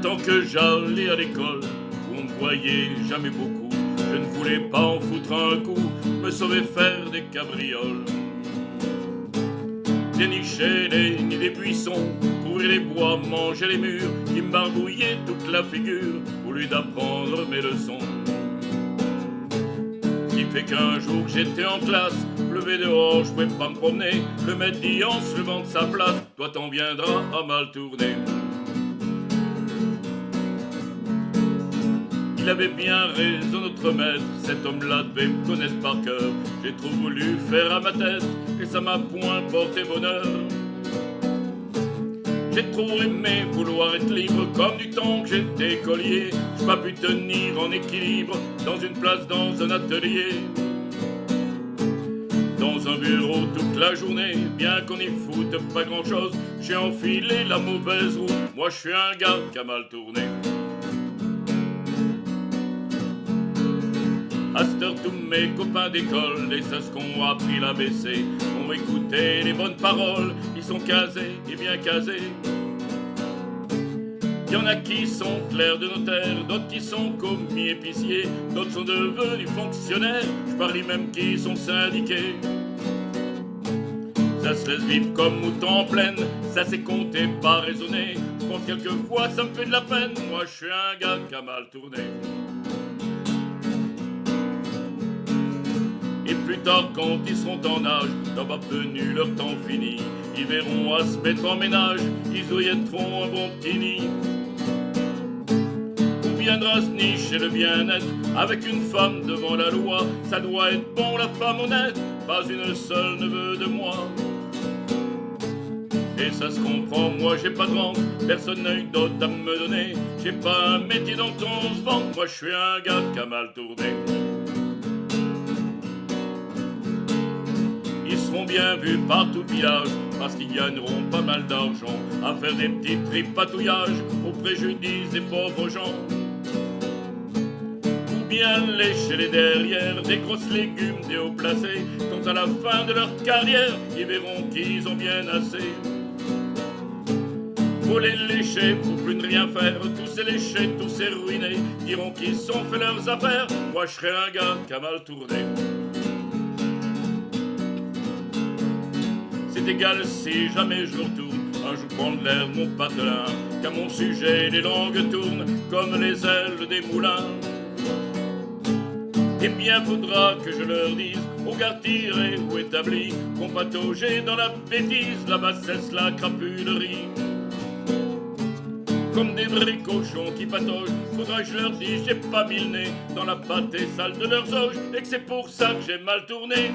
tant que j'allais à l'école, où on ne voyait jamais beaucoup, je ne voulais pas en foutre un coup, me sauver faire des cabrioles. Dénicher les nids des buissons, courir les bois, manger les murs, qui me barbouillaient toute la figure, au lieu d'apprendre mes leçons. Ce qui fait qu'un jour que j'étais en classe, pleuvait dehors, je pouvais pas me promener, le maître dit en se levant de sa place, toi t'en viendras à mal tourner. Il avait bien raison notre maître, cet homme-là devait me connaître par cœur. J'ai trop voulu faire à ma tête et ça m'a point porté bonheur. J'ai trop aimé vouloir être libre comme du temps que j'étais écolier. J'ai pas pu tenir en équilibre dans une place, dans un atelier, dans un bureau toute la journée, bien qu'on y foute pas grand-chose. J'ai enfilé la mauvaise route, moi je suis un gars qui a mal tourné. À cette heure, tous mes copains d'école, les sas qu'on a appris l'ABC, ont écouté les bonnes paroles, ils sont casés et bien casés. Il y en a qui sont clercs de notaire, d'autres qui sont commis épiciers, d'autres sont devenus fonctionnaires, je parie même qui sont syndiqués. Ça se laisse vivre comme mouton en plaine, ça c'est compté, pas raisonné. Je pense quelquefois ça me fait de la peine, moi je suis un gars qui a mal tourné. Et plus tard quand ils seront en âge, d'avoir tenu leur temps fini, ils verront à se mettre en ménage, ils orienteront un bon petit nid. Où viendra se nicher le bien-être avec une femme devant la loi? Ça doit être bon la femme honnête, pas une seule ne veut de moi. Et ça se comprend, moi j'ai pas de rente, personne n'a eu d'autre à me donner. J'ai pas un métier dont on se vante, moi je suis un gars qui a mal tourné. Ils seront bien vus par tout le village, parce qu'ils gagneront pas mal d'argent à faire des petits tripatouillages au préjudice des pauvres gens. Ou bien lécher les derrières des grosses légumes des hauts placés, quand à la fin de leur carrière, ils verront qu'ils ont bien assez. Faut les lécher pour plus ne rien faire, tous ces léchés, tous ces ruinés, diront qu'ils ont fait leurs affaires, moi je serai un gars qui a mal tourné. C'est égal si jamais je retourne un jour prendre l'air de mon patelin, qu'à mon sujet les langues tournent comme les ailes des moulins. Eh bien faudra que je leur dise aux gars tirés ou établis qu'on pataugeait dans la bêtise, la bassesse, la crapulerie. Comme des vrais cochons qui pataugent, faudra que je leur dise j'ai pas mis le nez dans la pâtée sale de leurs auges et que c'est pour ça que j'ai mal tourné.